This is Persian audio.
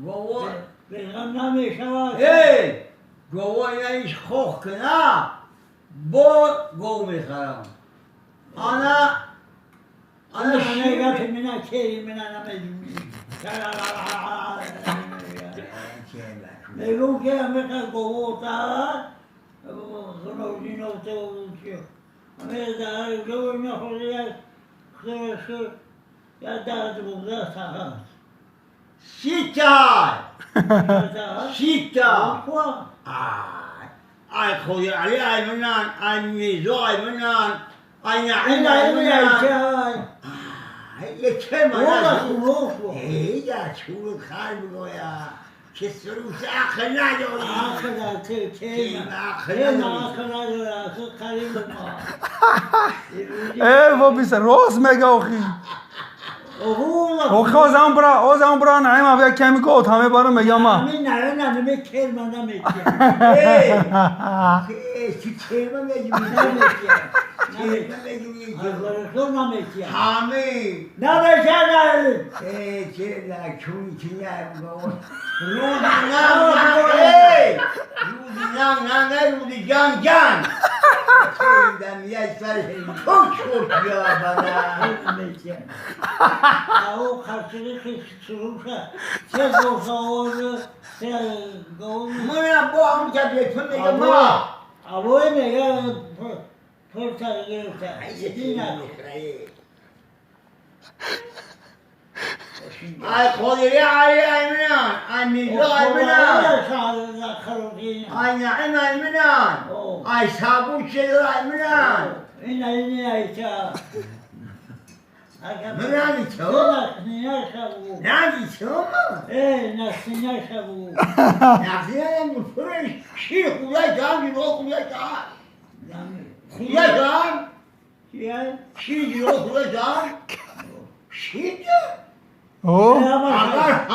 گوه بلغم نمیشود گوه یعنیش خوخ که نه با گو میخرم انا گفت منه کهی منه نمیدونی میگو که همه گوه تا خنوزی نوته و چیه همه داره گوه نخوری از خرشو یا درد بوده سخت شیطان ای خودی علی ای منان ای میزو ای منان ای نعیم ای منان یه چه منان ایجا چون خر بگویا که سروس عقل نداری عقل که قریب ما بیسه راست میگه آخی آخی از هم برا نعیم بیا کمی گفت همه بارو میگم ما همین نمه کرمان نمیگه چی چرمه میگی همه نمیشه چه نکنی که نگو روزی جان دم یک سر خوک شد یا بنا او خرچه خیلی سروشه چه گوشه آوازه چه گوه من با هم که بیتون میگم ما اوه میگه پرتر گرفته ای خودی ای منان ای میزو ای منان ای نعیم ای منان ای سابون شدر ای منان این ایچه منانی تو؟ نانی تو؟ نسینه شبو نخیانم فرش چی خوده جان جلو خوده جان خوده جان چی جلو خوده جان چی جان اوه اگر